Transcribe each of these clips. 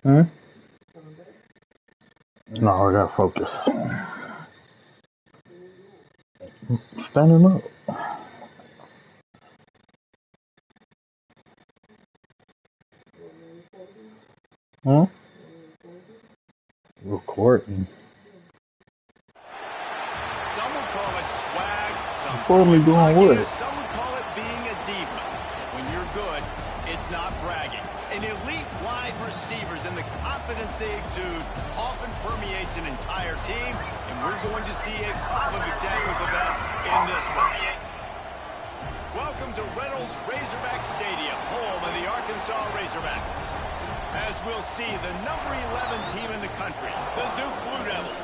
Hmm? No, I gotta focus. Standing up. Hmm? Recording. Some would call it swag, some Recording me doing what? some would call it being a diva. When you're good, it's not bragging. An elite wide receivers and the confidence they exude often permeates an entire team, and we're going to see a couple of examples of that in this one. Welcome to Reynolds Razorback Stadium, home of the Arkansas Razorbacks. As we'll see, the number 11 team in the country, the Duke Blue Devils,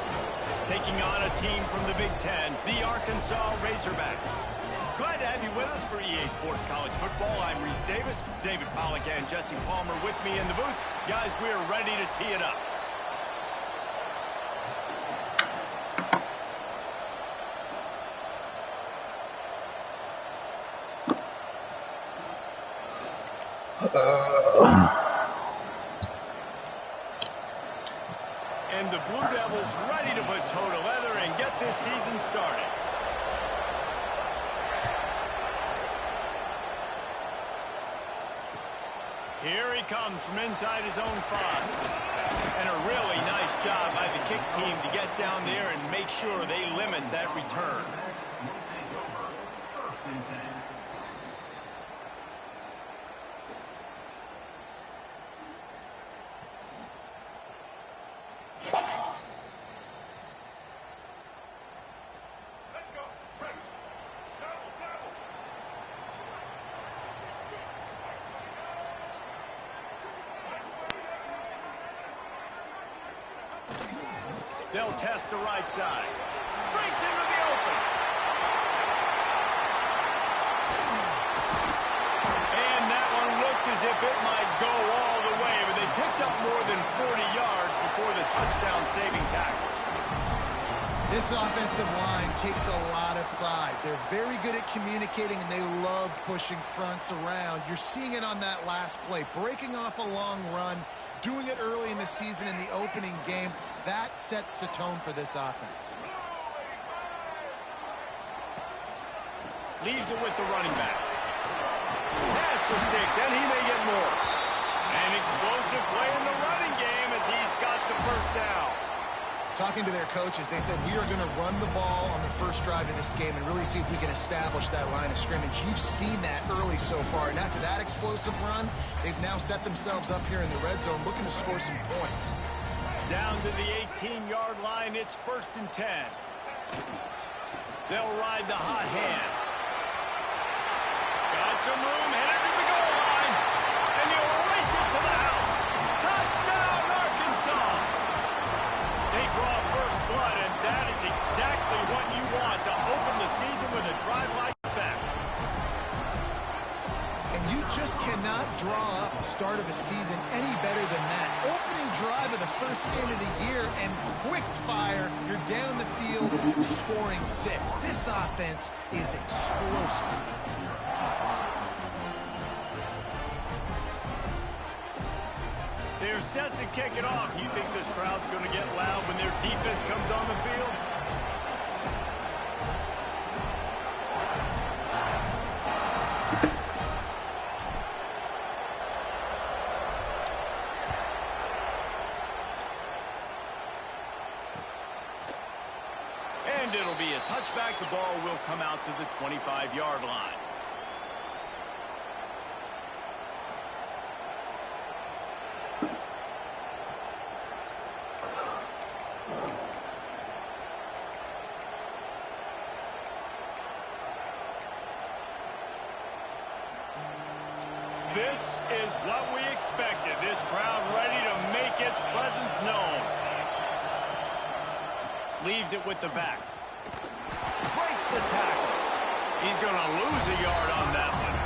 taking on a team from the Big Ten, the Arkansas Razorbacks. Glad to have you with us for EA Sports College Football. I'm Reese Davis, David Pollack and Jesse Palmer with me in the booth. Guys, we're ready to tee it up. And the Blue Devils ready to put toe to leather and get this season started. Here he comes from inside his own 5. And a really nice job by the kick team to get down there and make sure they limit that return. They'll test the right side. Breaks into the open. And that one looked as if it might go all the way, but they picked up more than 40 yards before the touchdown-saving tackle. This offensive line takes a lot of pride. They're very good at communicating, and they love pushing fronts around. You're seeing it on that last play, breaking off a long run, doing it early in the season in the opening game. That sets the tone for this offense. Leaves it with the running back. Pass the sticks, and he may get more. An explosive play in the running game as he's got the first down. Talking to their coaches, they said, we are going to run the ball on the first drive of this game and really see if we can establish that line of scrimmage. You've seen that early so far, and after that explosive run, they've now set themselves up here in the red zone looking to score some points. Down to the 18-yard line, it's 1st and 10. They'll ride the hot hand. Got some room, headed to the goal line, and he'll race it to the house. Touchdown, Arkansas! They draw first blood, and that is exactly what you want to open the season with a drive like that. And you just cannot draw up the start of a season any better than that. Opening drive of the first game of the year, and quick fire, you're down the field scoring 6. This offense is explosive. They're set to kick it off. You think this crowd's going to get loud when their defense comes on the field? And it'll be a touchback. The ball will come out to the 25-yard line. This is what we expected. This crowd ready to make its presence known. Leaves it with the back. Breaks the tackle. He's going to lose a yard on that one.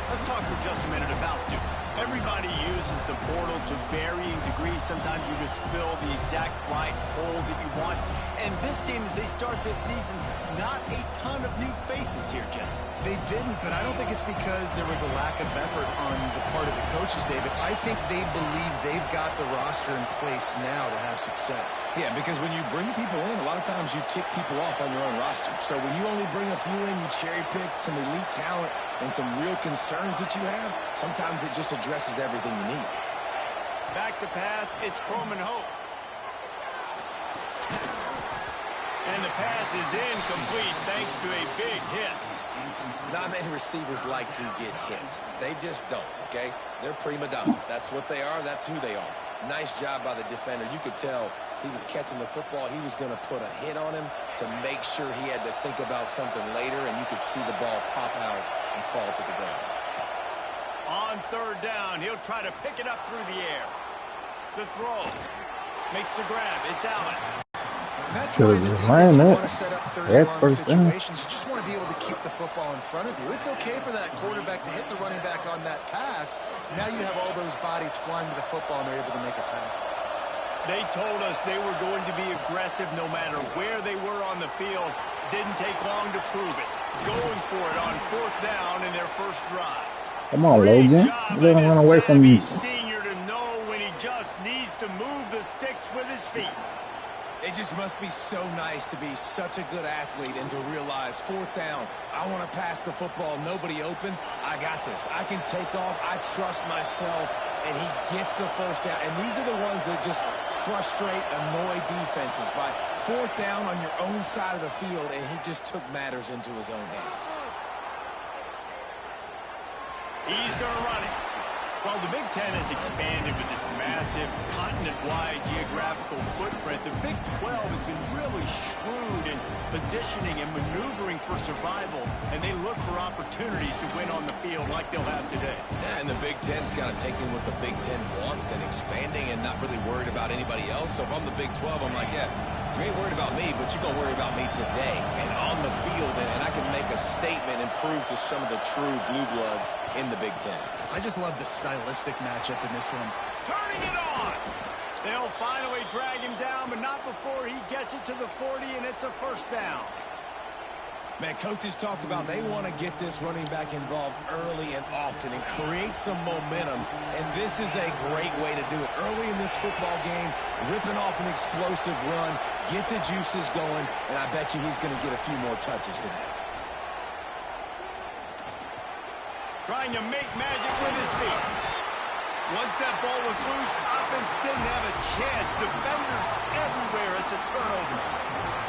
Let's talk for just a minute about Duke. Everybody uses the portal to varying degrees. Sometimes you just fill the exact right hole that you want. And this team, as they start this season, not a ton of new faces here, Jesse. They didn't, but I don't think it's because there was a lack of effort on the part of the coaches, David. I think they believe they've got the roster in place now to have success. Yeah, because when you bring people in, a lot of times you tick people off on your own roster. So when you only bring a few in, you cherry pick some elite talent and some real concerns that you have, sometimes it just addresses everything you need. Back to pass, it's Coleman Hope. And the pass is incomplete thanks to a big hit. Not many receivers like to get hit. They just don't, okay? They're prima donnas. That's what they are. That's who they are. Nice job by the defender. You could tell he was catching the football. He was going to put a hit on him to make sure he had to think about something later, and you could see the ball pop out and fall to the ground. On third down, he'll try to pick it up through the air. The throw. Makes the grab. It's Allen. And that's why as a defense, you want to set up third and long situations. You just want to be able to keep the football in front of you. It's okay for that quarterback to hit the running back on that pass. Now you have all those bodies flying to the football, and they're able to make a tackle. They told us they were going to be aggressive no matter where they were on the field. Didn't take long to prove it. Going for it on fourth down in their first drive. Come on, Logan. Let him run away from you. Senior to know when he just needs to move the sticks with his feet. It just must be so nice to be such a good athlete and to realize fourth down, I want to pass the football, nobody open, I got this. I can take off, I trust myself, and he gets the first down. And these are the ones that just frustrate, annoy defenses by fourth down on your own side of the field, and he just took matters into his own hands. He's going to run it. Well, the Big Ten has expanded with this massive continent-wide geographical footprint. The Big 12 has been really shrewd in positioning and maneuvering for survival, and they look for opportunities to win on the field like they'll have today. Yeah, and the Big Ten's got to take in what the Big Ten wants and expanding and not really worried about anybody else. So if I'm the Big 12, I'm like, yeah, you ain't worried about me, but you're going to worry about me today and on the field, and I can make a statement and prove to some of the true blue bloods in the Big Ten. I just love the stylistic matchup in this one. Turning it on. They'll finally drag him down, but not before he gets it to the 40, and it's a first down. Man, coaches talked about they want to get this running back involved early and often and create some momentum, and this is a great way to do it. Early in this football game, ripping off an explosive run, get the juices going, and I bet you he's going to get a few more touches today. Trying to make magic with his feet. Once that ball was loose, offense didn't have a chance. Defenders everywhere. It's a turnover.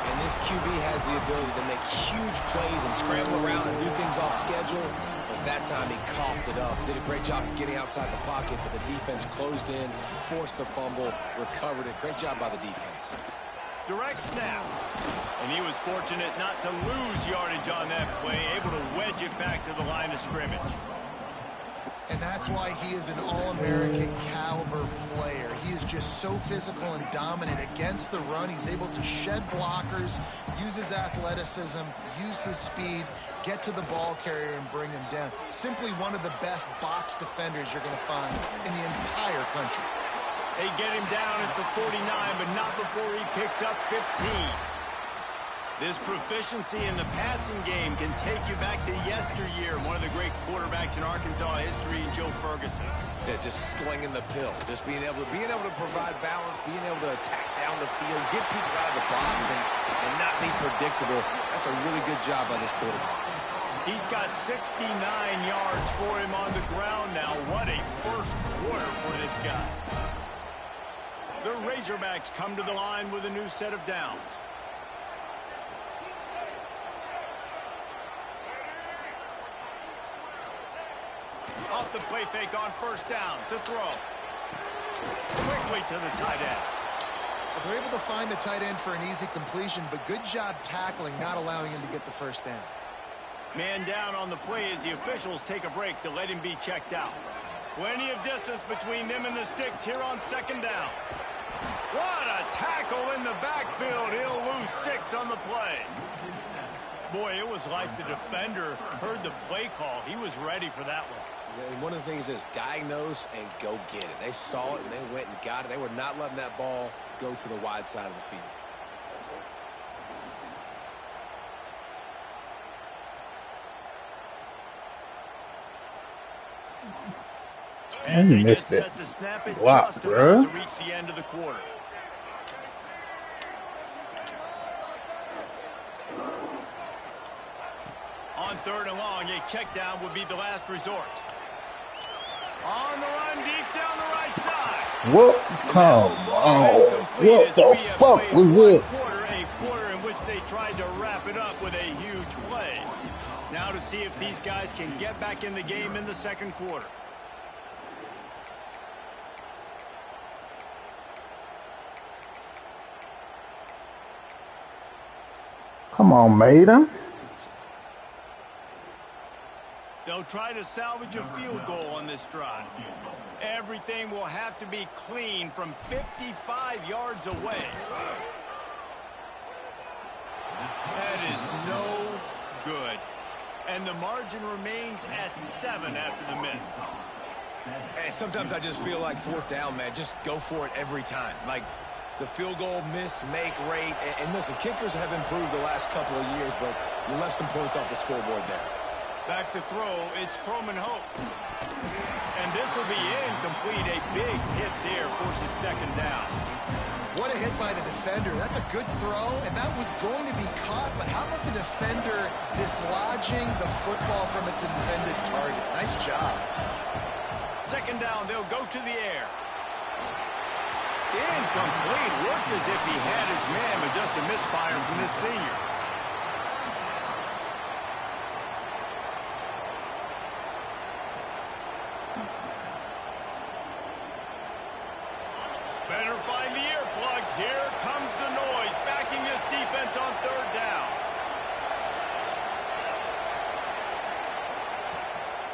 And this QB has the ability to make huge plays and scramble around and do things off schedule. But that time he coughed it up. Did a great job of getting outside the pocket, but the defense closed in, forced the fumble, recovered it. Great job by the defense. Direct snap. And he was fortunate not to lose yardage on that play, able to wedge it back to the line of scrimmage. And that's why he is an All-American caliber player. He is just so physical and dominant against the run. He's able to shed blockers, use his athleticism, use his speed, get to the ball carrier and bring him down. Simply one of the best box defenders you're going to find in the entire country. They get him down at the 49, but not before he picks up 15. This proficiency in the passing game can take you back to yesteryear. One of the great quarterbacks in Arkansas history, Joe Ferguson. Yeah, just slinging the pill, just being able to provide balance, being able to attack down the field, get people out of the box, and not be predictable. That's a really good job by this quarterback. He's got 69 yards for him on the ground now. What a first quarter for this guy. The Razorbacks come to the line with a new set of downs. Off the play fake on first down to throw. Quickly to the tight end. Well, they're able to find the tight end for an easy completion, but good job tackling, not allowing him to get the first down. Man down on the play as the officials take a break to let him be checked out. Plenty of distance between them and the sticks here on second down. What a tackle in the backfield. He'll lose 6 on the play. Boy, it was like the defender heard the play call. He was ready for that one. One of the things is diagnose and go get it. They saw it and they went and got it. They were not letting that ball go to the wide side of the field. And he missed it. Wow, bro. To reach the end of the quarter. On 3rd and long, a check down would be the last resort. On the run, deep down the right side. What? Come on. What the fuck was it? A quarter in which they tried to wrap it up with a huge play. Now to see if these guys can get back in the game in the second quarter. Come on, Maiden. They'll try to salvage a field goal on this drive. Everything will have to be clean from 55 yards away. That is no good. And the margin remains at 7 after the miss. And sometimes I just feel like 4th down, man. Just go for it every time. Like the field goal miss-make rate. And listen, kickers have improved the last couple of years, but you left some points off the scoreboard there. Back to throw, it's Croman Hope. And this will be incomplete. A big hit there forces 2nd down. What a hit by the defender. That's a good throw, and that was going to be caught, but how about the defender dislodging the football from its intended target? Nice job. 2nd down, they'll go to the air. Incomplete. Looked as if he had his man, but just a misfire from this senior. Better find the earplugs. Here comes the noise, backing this defense on 3rd down.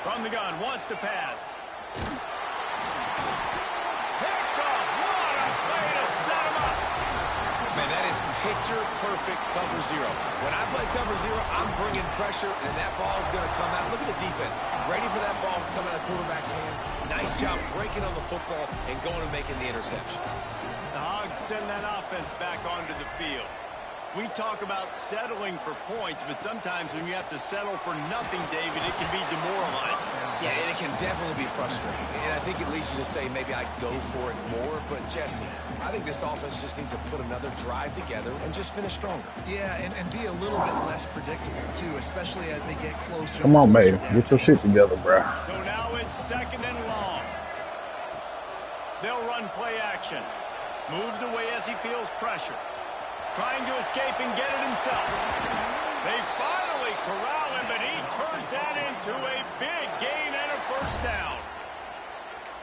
From the gun, wants to pass. Picked off. What a play to set him up. Man, that is picture-perfect cover 0. When I play cover 0, I'm bringing pressure, and that ball's going to come out. Look at the defense. Ready for that ball to come out of the quarterback's hand. Nice job breaking on the football and going and making the interception. The Hogs send that offense back onto the field. We talk about settling for points, but sometimes when you have to settle for nothing, David, it can be demoralizing. Yeah, and it can definitely be frustrating. And I think it leads you to say maybe I go for it more. But, Jesse, I think this offense just needs to put another drive together and just finish stronger. Yeah, and be a little bit less predictable, too, especially as they get closer. Come on, Maiden. Get your shit together, bro. So now it's 2nd and long. They'll run play action. Moves away as he feels pressure. Trying to escape and get it himself. They finally corral him, but he turns that into a big gain and a 1st down.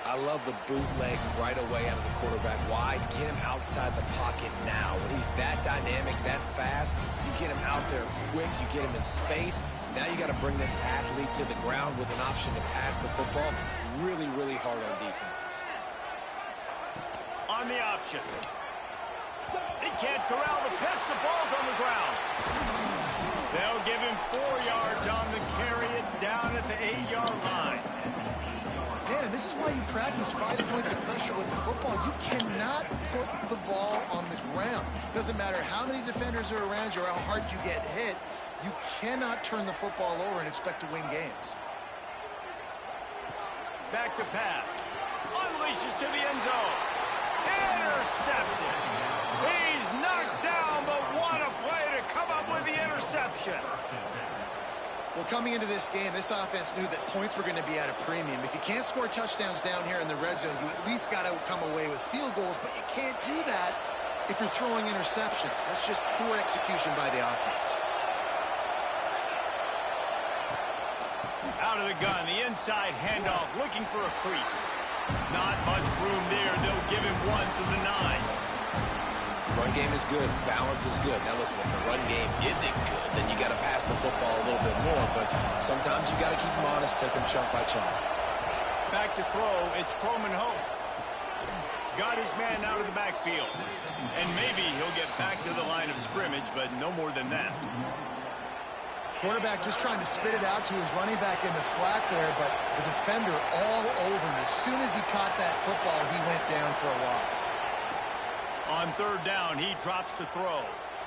I love the bootleg right away out of the quarterback. Why? Get him outside the pocket now. When he's that dynamic, that fast, you get him out there quick, you get him in space. Now you got to bring this athlete to the ground with an option to pass the football. Really, really hard on defenses. On the option. He can't corral the pitch. The ball's on the ground. They'll give him 4 yards on the carry. It's down at the 8-yard line. Man, and this is why you practice 5 points of pressure with the football. You cannot put the ball on the ground. Doesn't matter how many defenders are around you or how hard you get hit. You cannot turn the football over and expect to win games. Back to pass. Unleashes to the end zone. Intercepted. He's knocked down, but what a play to come up with the interception. Well, coming into this game, this offense knew that points were going to be at a premium. If you can't score touchdowns down here in the red zone, you at least got to come away with field goals, but you can't do that if you're throwing interceptions. That's just poor execution by the offense. Out of the gun, the inside handoff, looking for a crease. Not much room there. They'll give him 1 to the 9. Run game is good. Balance is good. Now, listen, if the run game isn't good, then you got to pass the football a little bit more. But sometimes you got to keep them honest, take them chunk by chunk. Back to throw. It's Croman Hope. Got his man out of the backfield. And maybe he'll get back to the line of scrimmage, but no more than that. Quarterback just trying to spit it out to his running back in the flat there, but the defender all over him. As soon as he caught that football, he went down for a loss. On third down, he drops to throw.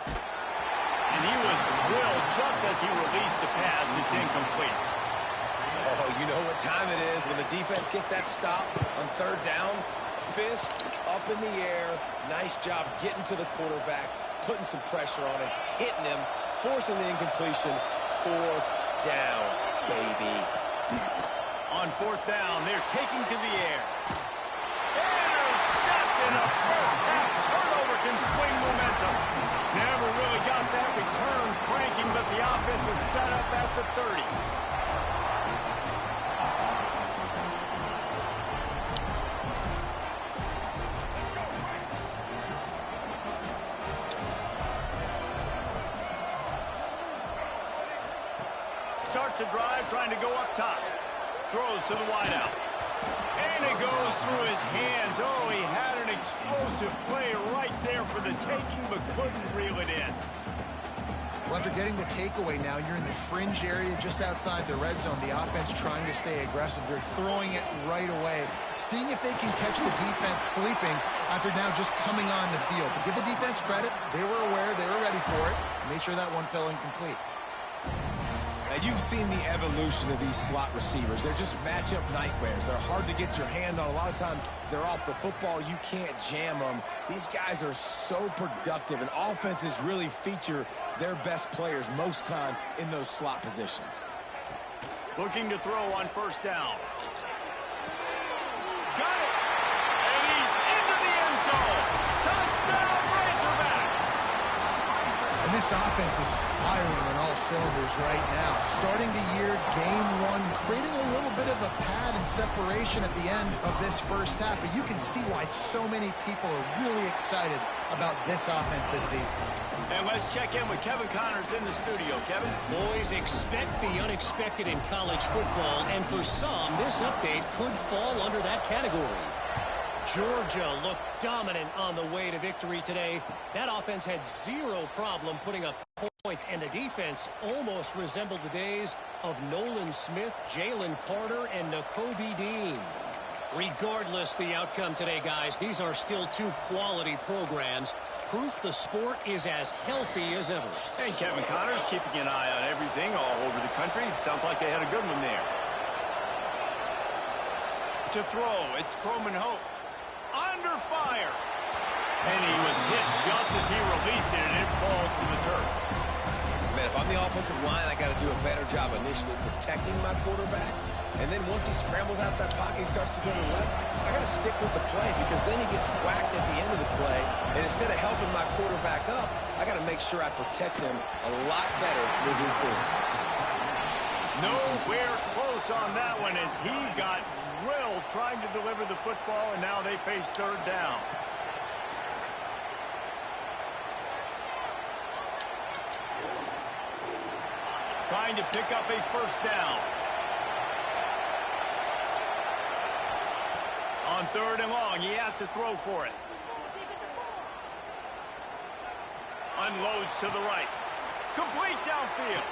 And he was drilled just as he released the pass. It's incomplete. Oh, you know what time it is when the defense gets that stop on third down. Fist up in the air. Nice job getting to the quarterback, putting some pressure on him, hitting him, forcing the incompletion. Fourth down, baby. On fourth down, they're taking to the air. Intercepted. A first-half turnover can swing momentum. Never really got that return cranking, but the offense is set up at the 30. Starts a drive trying to go up top. Throws to the wideout. And it goes through his hands. Oh, he had an explosive play right there for the taking, but couldn't reel it in. Well, after getting the takeaway now, you're in the fringe area just outside the red zone. The offense trying to stay aggressive. They're throwing it right away, seeing if they can catch the defense sleeping after now just coming on the field. But give the defense credit. They were aware. They were ready for it. Made sure that one fell incomplete. Now, you've seen the evolution of these slot receivers. They're just matchup nightmares. They're hard to get your hand on. A lot of times, they're off the football. You can't jam them. These guys are so productive, and offenses really feature their best players most time in those slot positions. Looking to throw on first down. Got it! And he's into the end zone. Touchdown, Razorbacks! And this offense is firing on all cylinders right now. Starting the year, game one, creating a little bit of a pad and separation at the end of this first half. But you can see why so many people are really excited about this offense this season. And let's check in with Kevin Connors in the studio. Kevin? Boys, expect the unexpected in college football, and for some, this update could fall under that category. Georgia looked dominant on the way to victory today. That offense had zero problem putting up points, and the defense almost resembled the days of Nolan Smith, Jalen Carter, and Nakobe Dean. Regardless the outcome today, guys, these are still two quality programs. Proof the sport is as healthy as ever. And Kevin Connors keeping an eye on everything all over the country. Sounds like they had a good one there. To throw, it's Croman Hope. Under fire. And he was hit just as he released it, and it falls to the turf. Man, if I'm the offensive line, I got to do a better job initially protecting my quarterback. And then once he scrambles out of that pocket, he starts to go to the left, I got to stick with the play because then he gets whacked at the end of the play. And instead of helping my quarterback up, I got to make sure I protect him a lot better moving forward. Nowhere close on that one as he got drilled trying to deliver the football, and now they face third down. Trying to pick up a first down. On third and long, he has to throw for it. Unloads to the right. Complete downfield.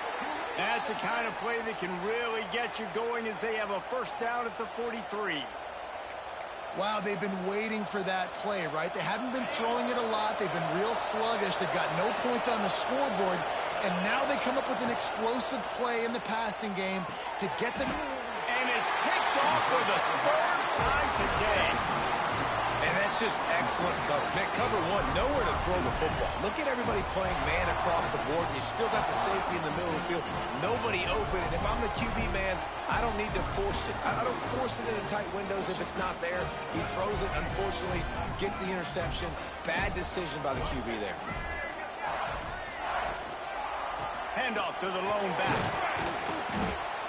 That's the kind of play that can really get you going as they have a first down at the 43. Wow, they've been waiting for that play, right? They haven't been throwing it a lot. They've been real sluggish. They've got no points on the scoreboard. And now they come up with an explosive play in the passing game to get them. And it's picked off for the third time today. And that's just excellent cover. Man, cover one, nowhere to throw the football. Look at everybody playing man across the board, and you still got the safety in the middle of the field. Nobody open. And if I'm the QB man, I don't need to force it. I don't force it into tight windows if it's not there. He throws it, unfortunately, gets the interception. Bad decision by the QB there. Handoff to the lone back.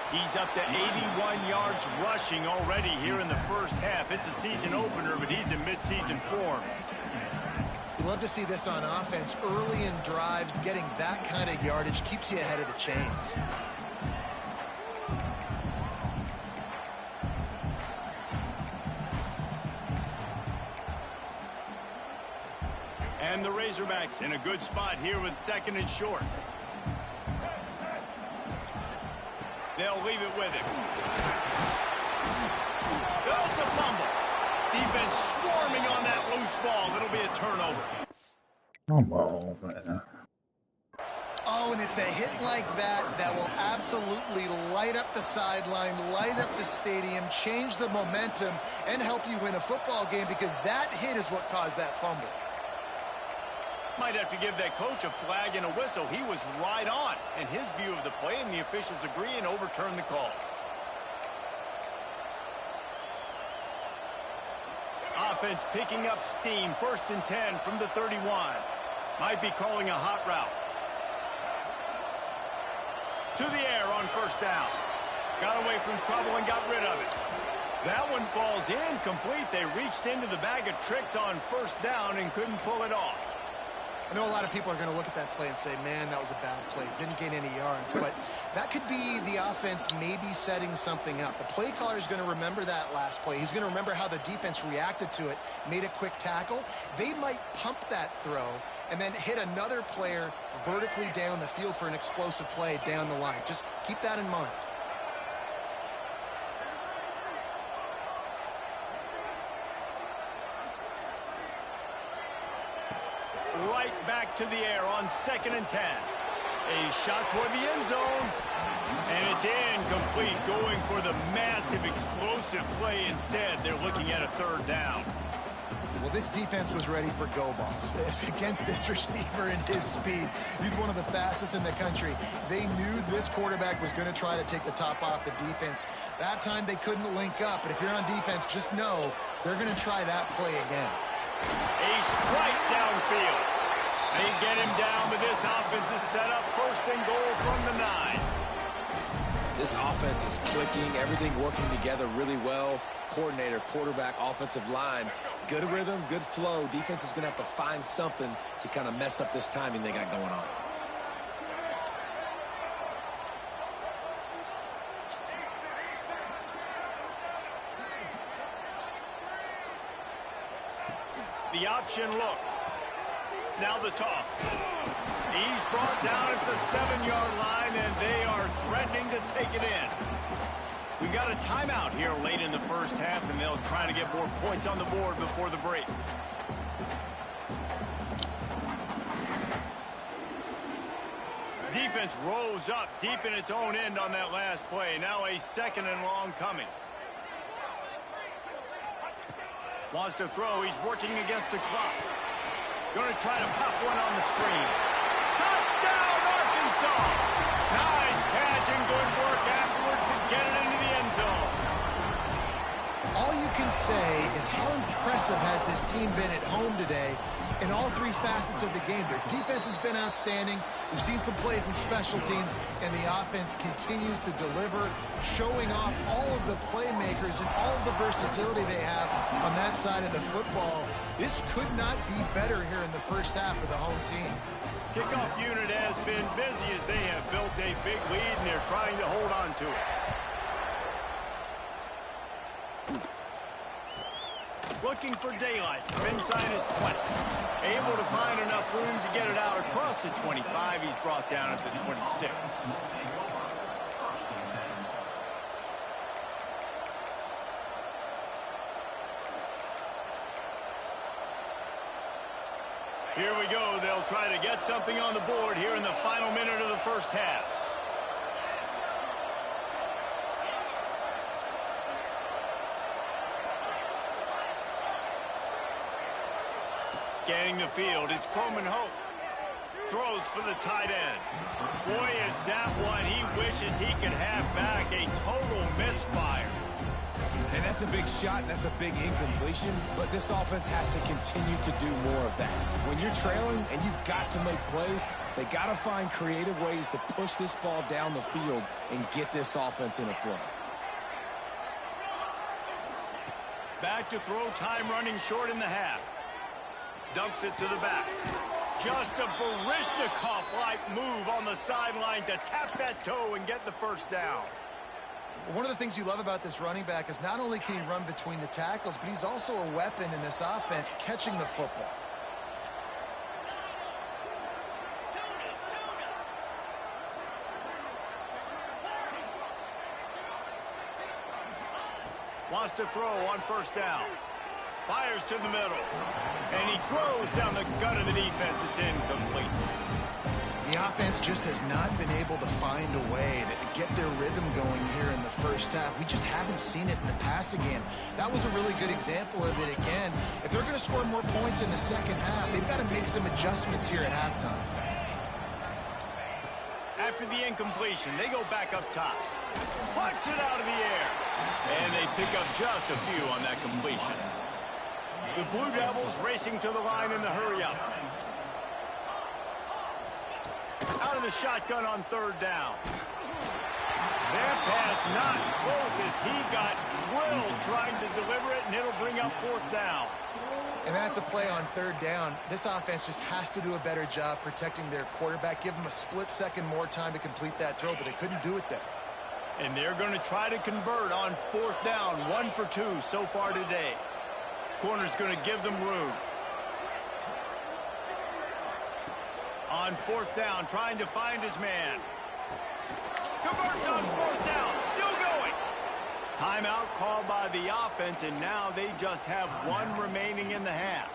He's up to 81 yards rushing already here in the first half. It's a season opener, but he's in midseason form. You love to see this on offense. Early in drives, getting that kind of yardage keeps you ahead of the chains. And the Razorbacks in a good spot here with second and short. They'll leave it with him. Oh, it's a fumble. Defense swarming on that loose ball. It'll be a turnover. Come on, man. Oh, and it's a hit like that that will absolutely light up the sideline, light up the stadium, change the momentum, and help you win a football game, because that hit is what caused that fumble. Might have to give that coach a flag and a whistle. He was right on in his view of the play, and the officials agree and overturn the call. Offense picking up steam. 1st and 10 from the 31. Might be calling a hot route. To the air on 1st down. Got away from trouble and got rid of it. That one falls incomplete. They reached into the bag of tricks on 1st down and couldn't pull it off. I know a lot of people are going to look at that play and say, man, that was a bad play. Didn't gain any yards. But that could be the offense maybe setting something up. The play caller is going to remember that last play. He's going to remember how the defense reacted to it, made a quick tackle. They might pump that throw and then hit another player vertically down the field for an explosive play down the line. Just keep that in mind. Right back to the air on 2nd and 10. A shot toward the end zone. And it's incomplete, going for the massive explosive play instead. They're looking at a 3rd down. Well, this defense was ready for go balls against this receiver and his speed. He's one of the fastest in the country. They knew this quarterback was going to try to take the top off the defense. That time they couldn't link up. But if you're on defense, just know they're going to try that play again. A strike downfield. They get him down, but this offense is set up 1st and goal from the 9. This offense is clicking, everything working together really well. Coordinator, quarterback, offensive line, good rhythm, good flow. Defense is going to have to find something to kind of mess up this timing they got going on. The option look. Now the toss. He's brought down at the 7-yard line, and they are threatening to take it in. We got a timeout here late in the 1st half, and they'll try to get more points on the board before the break. Defense rose up deep in its own end on that last play. Now a 2nd and long coming. Wants to throw. He's working against the clock. Going to try to pop one on the screen. Touchdown, Arkansas! Nice catch and good work afterwards to get it into the end zone. All you can say is how impressive has this team been at home today in all 3 facets of the game. Their defense has been outstanding. We've seen some plays in special teams, and the offense continues to deliver, showing off all of the playmakers and all of the versatility they have on that side of the football. This could not be better here in the 1st half of the home team. Kickoff unit has been busy as they have built a big lead, and they're trying to hold on to it. Looking for daylight from inside his 20. Able to find enough room to get it out across the 25. He's brought down at the 26. Here we go. They'll try to get something on the board here in the final minute of the 1st half. Scanning the field, it's Coleman Hope. Throws for the tight end. Boy, is that one he wishes he could have back. A total misfire. And that's a big shot, and that's a big incompletion, but this offense has to continue to do more of that. When you're trailing and you've got to make plays, they got to find creative ways to push this ball down the field and get this offense in a flow. Back to throw, time running short in the half. Dumps it to the back. Just a Baryshnikov-like move on the sideline to tap that toe and get the 1st down. One of the things you love about this running back is not only can he run between the tackles, but he's also a weapon in this offense catching the football. Wants to throw on first down. Fires to the middle. And he throws down the gut of the defense. It's incomplete. The offense just has not been able to find a way to get their rhythm going here in the first half. We just haven't seen it in the passing game. That was a really good example of it again. If they're going to score more points in the second half, they've got to make some adjustments here at halftime. After the incompletion, they go back up top. Punch it out of the air. And they pick up just a few on that completion. The Blue Devils racing to the line in the hurry-up. Out of the shotgun on third down. That pass not close as he got drilled trying to deliver it, and it'll bring up fourth down. And that's a play on third down. This offense just has to do a better job protecting their quarterback. Give them a split second more time to complete that throw, but they couldn't do it there. And they're going to try to convert on fourth down. 1 for 2 so far today. Corner's going to give them room. On fourth down, trying to find his man. Converts on fourth down, still going. Timeout called by the offense, and now they just have 1 remaining in the half.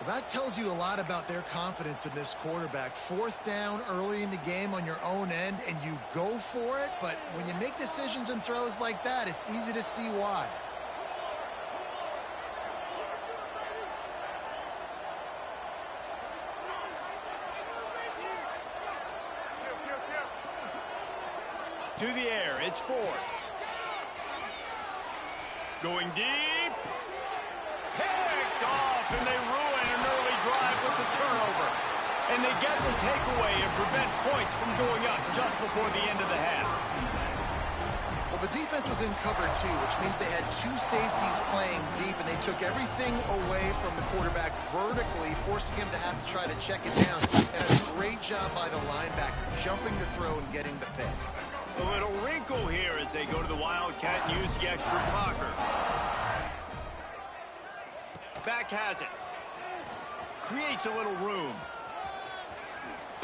Well, that tells you a lot about their confidence in this quarterback. Fourth down early in the game on your own end, and you go for it, but when you make decisions and throws like that, it's easy to see why. To the air, it's Ford. Going deep. Picked off, and they ruin an early drive with the turnover. And they get the takeaway and prevent points from going up just before the end of the half. Well, the defense was in cover 2, which means they had 2 safeties playing deep, and they took everything away from the quarterback vertically, forcing him to have to try to check it down. And a great job by the linebacker, jumping the throw and getting the pick. A little wrinkle here as they go to the Wildcat and use the extra blocker. Back has it. Creates a little room.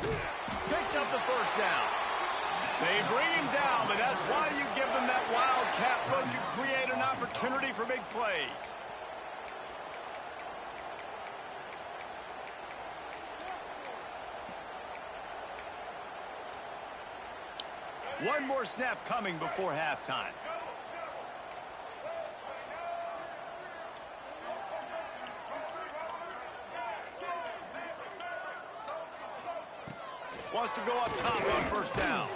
Picks up the first down. They bring him down, but that's why you give them that Wildcat look to create an opportunity for big plays. One more snap coming before halftime. Wants to go up top on first down.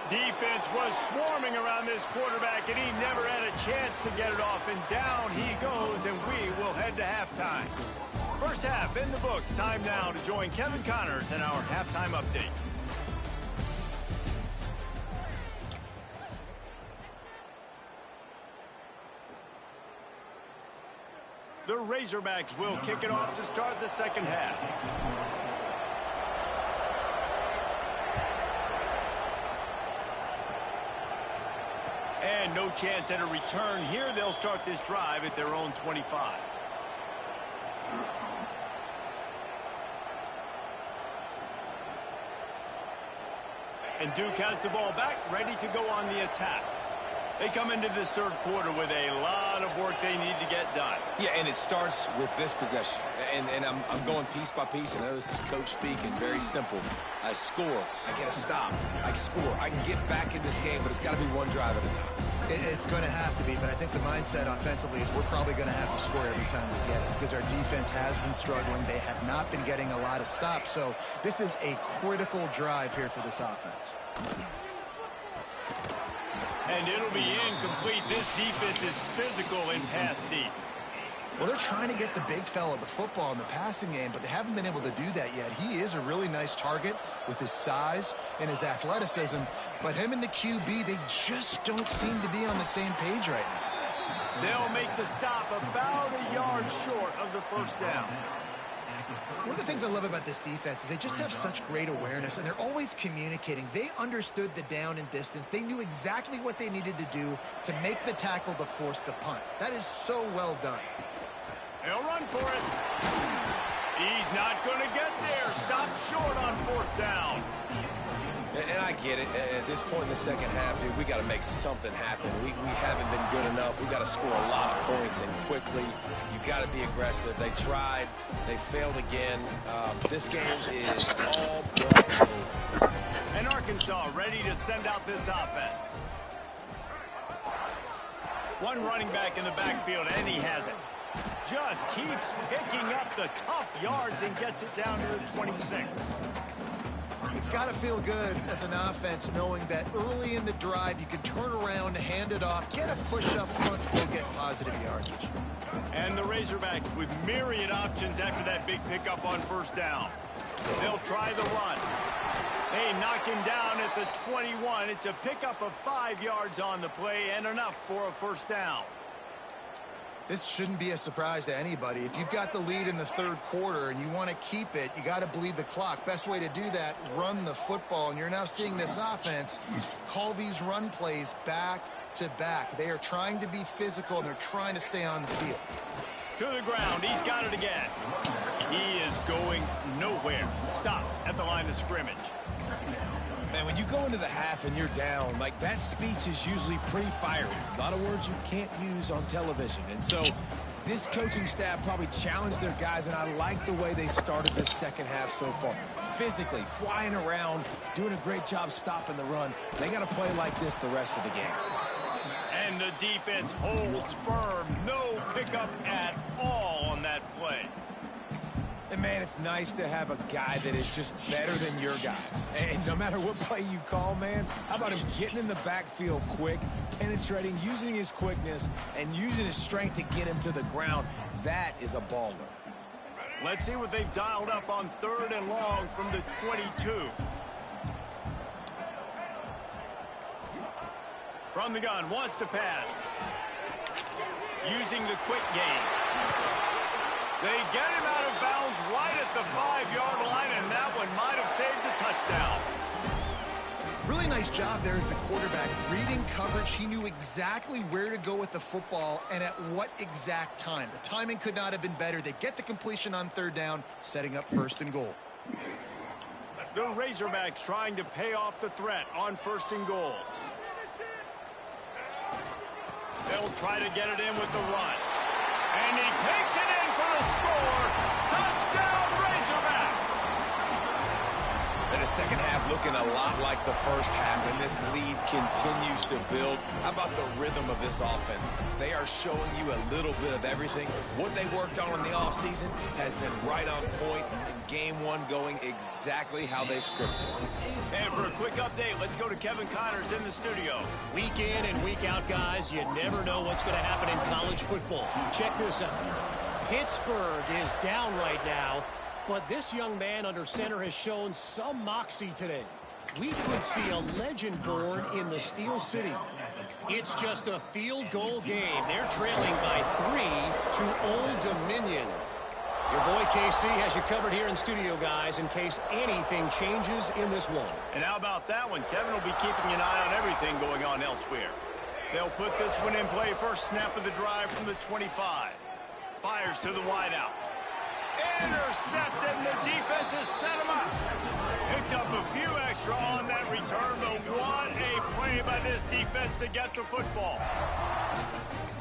Defense was swarming around this quarterback, and he never had a chance to get it off. And down he goes, and we will head to halftime. First half in the books. Time now to join Kevin Connors in our halftime update. The Razorbacks will kick it off to start the second half. And no chance at a return here. They'll start this drive at their own 25. And Duke has the ball back, ready to go on the attack. They come into this third quarter with a lot of work they need to get done. Yeah, and it starts with this possession. And I'm going piece by piece, and I know this is coach speaking, very simple. I score, I get a stop, I score. I can get back in this game, but it's got to be one drive at a time. It's going to have to be, but I think the mindset offensively is we're probably going to have to score every time we get it because our defense has been struggling. They have not been getting a lot of stops, so this is a critical drive here for this offense. And it'll be incomplete. This defense is physical and pass deep. Well, they're trying to get the big fella the football in the passing game, but they haven't been able to do that yet. He is a really nice target with his size and his athleticism, but him and the QB, they just don't seem to be on the same page right now. They'll make the stop about a yard short of the first down. One of the things I love about this defense is they just have such great awareness, and they're always communicating. They understood the down and distance. They knew exactly what they needed to do to make the tackle to force the punt. That is so well done. He'll run for it. He's not going to get there. Stopped short on fourth down. And I get it. At this point in the second half, dude, we got to make something happen. We haven't been good enough. We got to score a lot of points and quickly. You got to be aggressive. They tried. They failed again. This game is all but over. And Arkansas ready to send out this offense. One running back in the backfield, and he has it. Just keeps picking up the tough yards and gets it down to the 26. It's got to feel good as an offense knowing that early in the drive you can turn around, hand it off, get a push up front, and get positive yardage. And the Razorbacks with myriad options after that big pickup on first down. They'll try the run. They knock him down at the 21. It's a pickup of 5 yards on the play and enough for a first down. This shouldn't be a surprise to anybody. If you've got the lead in the third quarter and you want to keep it, you got to bleed the clock. Best way to do that, run the football. And you're now seeing this offense call these run plays back to back. They are trying to be physical, and they're trying to stay on the field. To the ground. He's got it again. He is going nowhere. Stop at the line of scrimmage. And when you go into the half and you're down, like, that speech is usually pretty fiery. A lot of words you can't use on television. And so this coaching staff probably challenged their guys, and I like the way they started this second half so far. Physically, flying around, doing a great job stopping the run. They got to play like this the rest of the game. And the defense holds firm. No pickup at all on that play. And, man, it's nice to have a guy that is just better than your guys. And no matter what play you call, man, how about him getting in the backfield quick, penetrating, using his quickness, and using his strength to get him to the ground? That is a baller. Let's see what they've dialed up on 3rd and long from the 22. From the gun, wants to pass. Using the quick game. They get him out of bounds right at the 5-yard line, and that one might have saved a touchdown. Really nice job there as the quarterback. Reading coverage, he knew exactly where to go with the football and at what exact time. The timing could not have been better. They get the completion on 3rd down, setting up 1st and goal. The Razorbacks trying to pay off the threat on 1st and goal. They'll try to get it in with the run. And he takes it in for the score. Touchdown, Razorbacks. And the second half looking a lot like the first half, and this lead continues to build. How about the rhythm of this offense? They are showing you a little bit of everything. What they worked on in the offseason has been right on point, and game one going exactly how they scripted it. And for a quick update, let's go to Kevin Connors in the studio. Week in and week out, guys, you never know what's going to happen in college football. Check this out. Pittsburgh is down right now, but this young man under center has shown some moxie today. We could see a legend born in the Steel City. It's just a field goal game. They're trailing by 3 to Old Dominion. Your boy KC has you covered here in studio, guys, in case anything changes in this one. And how about that one? Kevin will be keeping an eye on everything going on elsewhere. They'll put this one in play. First snap of the drive from the 25. Fires to the wideout. Intercepted, and the defense has set him up. Picked up a few extra on that return, but what a play by this defense to get the football.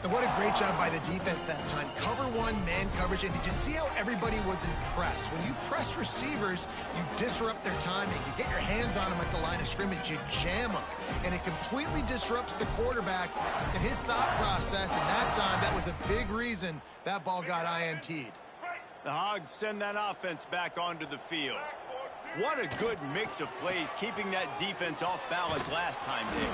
And what a great job by the defense that time. Cover one, man coverage. And did you see how everybody was impressed? When you press receivers, you disrupt their timing. You get your hands on them at the line of scrimmage. You jam them. And it completely disrupts the quarterback and his thought process. And that time, that was a big reason that ball got INT'd. The Hogs send that offense back onto the field. What a good mix of plays, keeping that defense off balance last time, Dave.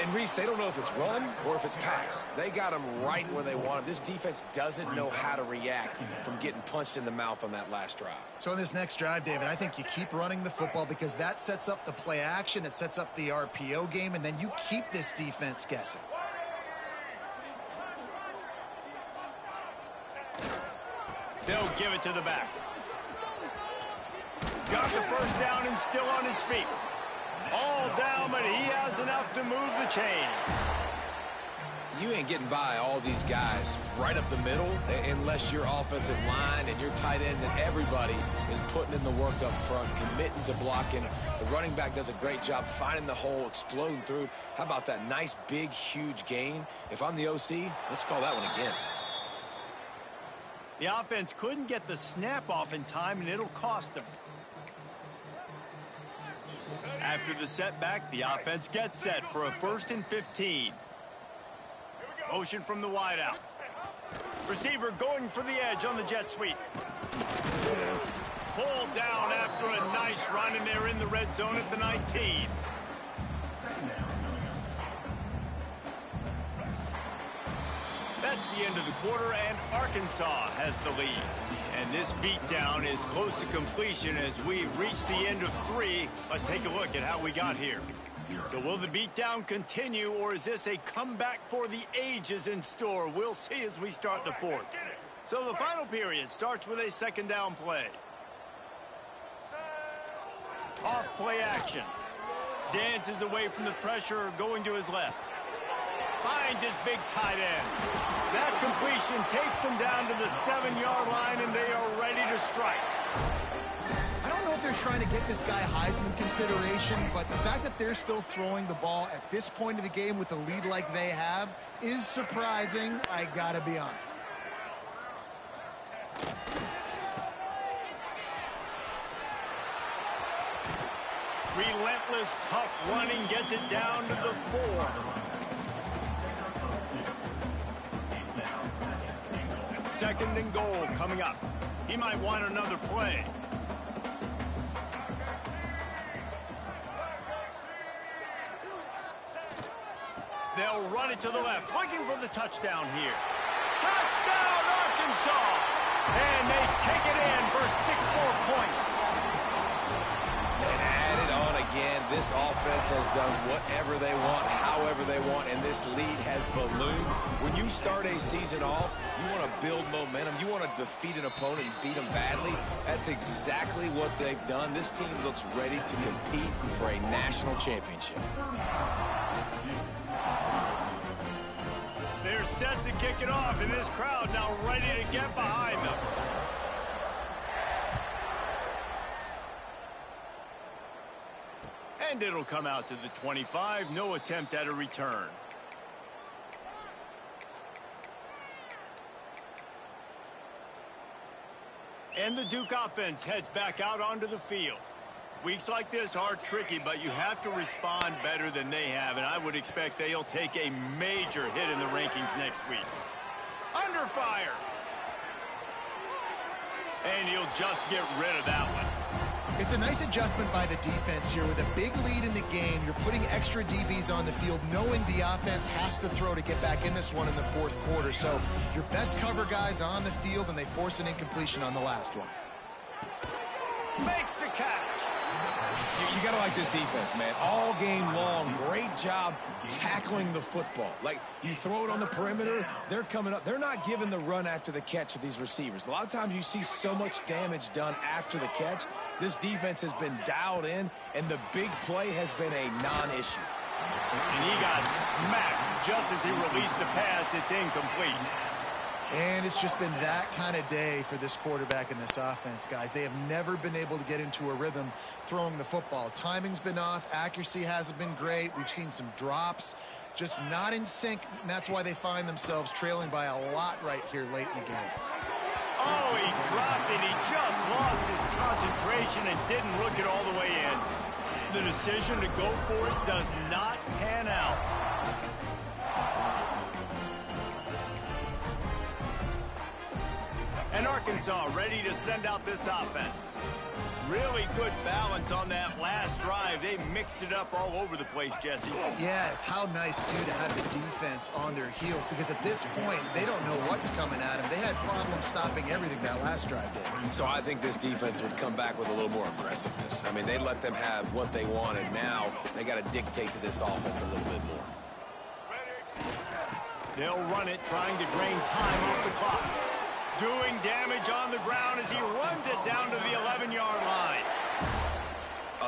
And Reese, they don't know if it's run or if it's pass. They got them right where they want them. This defense doesn't know how to react from getting punched in the mouth on that last drive. So in this next drive, David, I think you keep running the football because that sets up the play action. It sets up the RPO game, and then you keep this defense guessing. They'll give it to the back. Got the first down and still on his feet. All down, but he has enough to move the chains. You ain't getting by all these guys right up the middle unless your offensive line and your tight ends and everybody is putting in the work up front, committing to blocking. The running back does a great job finding the hole, exploding through. How about that nice, big, huge gain? If I'm the OC, let's call that one again. The offense couldn't get the snap off in time, and it'll cost them. After the setback, the offense gets set for a 1st and 15. Motion from the wideout. Receiver going for the edge on the jet sweep. Pulled down after a nice run, and they're in the red zone at the 19. That's the end of the quarter, and Arkansas has the lead. And this beatdown is close to completion as we've reached the end of 3. Let's take a look at how we got here. So will the beatdown continue, or is this a comeback for the ages in store? We'll see as we start the 4th. So the final period starts with a 2nd down play. Off play action. Dances away from the pressure, going to his left. Finds his big tight end. That completion takes them down to the 7-yard line, and they are ready to strike. I don't know if they're trying to get this guy Heisman consideration, but the fact that they're still throwing the ball at this point of the game with a lead like they have is surprising, I gotta be honest. Relentless, tough running gets it down to the 4. Second and goal coming up. He might want another play. They'll run it to the left, looking for the touchdown here. Touchdown, Arkansas! And they take it in for 6 more points. And add it on again. This offense has done whatever they want, however they want, and this lead has ballooned. When you start a season off, you want to build momentum. You want to defeat an opponent and beat them badly. That's exactly what they've done. This team looks ready to compete for a national championship. They're set to kick it off, and this crowd now ready to get behind them. And it'll come out to the 25. No attempt at a return. And the Duke offense heads back out onto the field. Weeks like this are tricky, but you have to respond better than they have, and I would expect they'll take a major hit in the rankings next week. Under fire. And he'll just get rid of that one. It's a nice adjustment by the defense here. With a big lead in the game, you're putting extra DBs on the field, knowing the offense has to throw to get back in this one in the 4th quarter. So your best cover guys on the field, and they force an incompletion on the last one. Makes the catch. You got to like this defense, man. All game long, great job tackling the football. Like, you throw it on the perimeter, they're coming up. They're not giving the run after the catch to these receivers. A lot of times you see so much damage done after the catch. This defense has been dialed in, and the big play has been a non-issue. And he got smacked just as he released the pass. It's incomplete. And it's just been that kind of day for this quarterback and this offense, guys. They have never been able to get into a rhythm throwing the football. Timing's been off. Accuracy hasn't been great. We've seen some drops, just not in sync. And that's why they find themselves trailing by a lot right here late in the game. Oh, he dropped it. He just lost his concentration and didn't look it all the way in. The decision to go for it does not pan out. And Arkansas ready to send out this offense. Really good balance on that last drive. They mixed it up all over the place, Jesse. Yeah, how nice, too, to have the defense on their heels, because at this point, they don't know what's coming at them. They had problems stopping everything that last drive did. So I think this defense would come back with a little more aggressiveness. I mean, they let them have what they wanted. Now they got to dictate to this offense a little bit more. They'll run it, trying to drain time off the clock. Doing damage on the ground as he runs it down to the 11-yard line.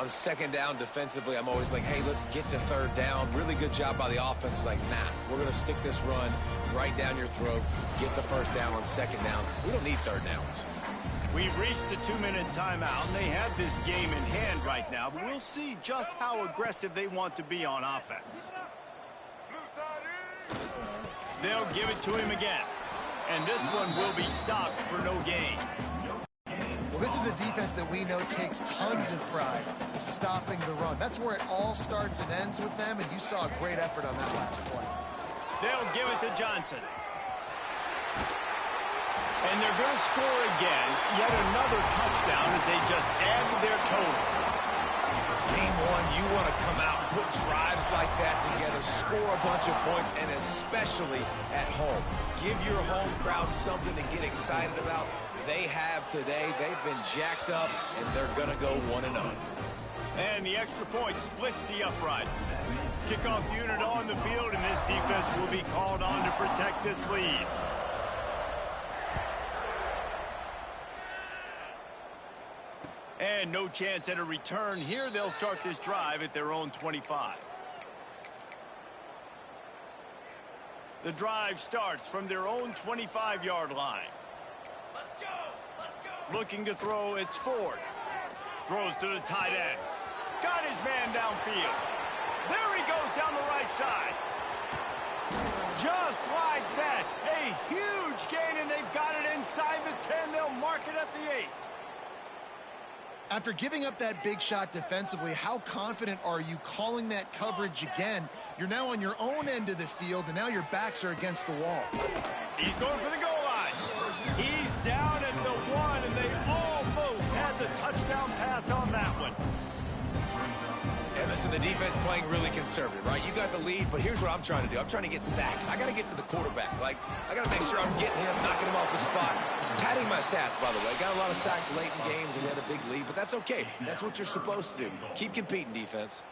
On second down defensively, I'm always like, hey, let's get to third down. Really good job by the offense. It's like, nah, we're going to stick this run right down your throat, get the first down on second down. We don't need third downs. We've reached the 2-minute timeout, and they have this game in hand right now, but we'll see just how aggressive they want to be on offense. They'll give it to him again, and this one will be stopped for no gain. Well, this is a defense that we know takes tons of pride in stopping the run. That's where it all starts and ends with them, and you saw a great effort on that last play. They'll give it to Johnson. And they're going to score again, yet another touchdown as they just add to their total. Game one, you want to come out and put drives like that together, score a bunch of points, and especially at home. Give your home crowd something to get excited about. They have today. They've been jacked up, and they're going to go 1-0. And the extra point splits the uprights. Kickoff unit on the field, and this defense will be called on to protect this lead. And no chance at a return here. They'll start this drive at their own 25. The drive starts from their own 25-yard line. Let's go. Let's go. Looking to throw, it's Ford. Throws to the tight end. Got his man downfield. There he goes down the right side. Just like that. A huge gain, and they've got it inside the 10. They'll mark it at the 8. After giving up that big shot defensively, how confident are you calling that coverage again? You're now on your own end of the field, and now your backs are against the wall. He's going for the goal line. He's down at the 1, and they almost had the touchdown pass on that one. And listen, the defense playing really conservative, right? You got the lead, but here's what I'm trying to do. I'm trying to get sacks. I got to get to the quarterback. Like, I got to make sure I'm getting him, knocking him off the spot. Padding my stats, by the way. Got a lot of sacks late in games, and we had a big lead, but that's okay. That's what you're supposed to do. Keep competing, defense.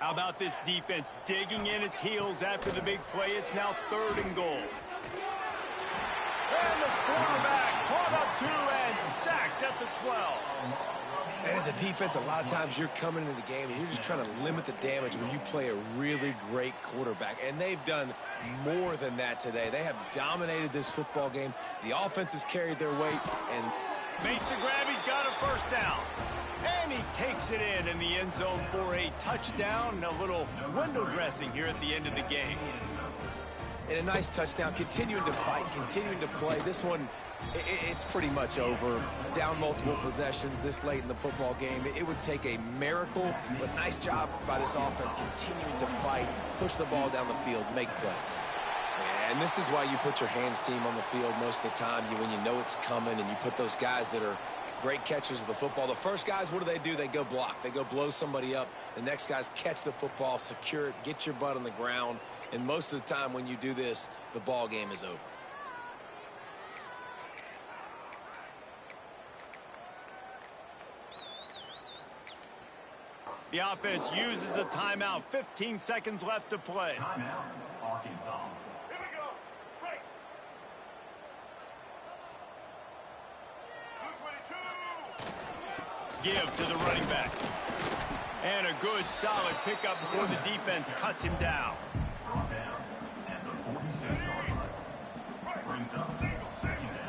How about this defense digging in its heels after the big play? It's now 3rd and goal. And the quarterback caught up to and sacked at the 12. And as a defense, a lot of times you're coming into the game and you're just trying to limit the damage when you play a really great quarterback. And they've done more than that today. They have dominated this football game. The offense has carried their weight and makes a grab. He's got a first down. And he takes it in the end zone for a touchdown and a little window dressing here at the end of the game. And a nice touchdown, continuing to fight, continuing to play. This one, it's pretty much over. Down multiple possessions this late in the football game. It would take a miracle, but nice job by this offense continuing to fight, push the ball down the field, make plays. And this is why you put your hands team on the field most of the time, when you know it's coming, and you put those guys that are great catchers of the football. The first guys, what do? They go block. They go blow somebody up. The next guys catch the football, secure it, get your butt on the ground. And most of the time when you do this, the ball game is over. The offense uses a timeout. 15 seconds left to play. Timeout, Arkansas. Here we go. Break. Give to the running back. And a good, solid pickup before the defense cuts him down. Brought down at the 46-yard line. Brings up second down.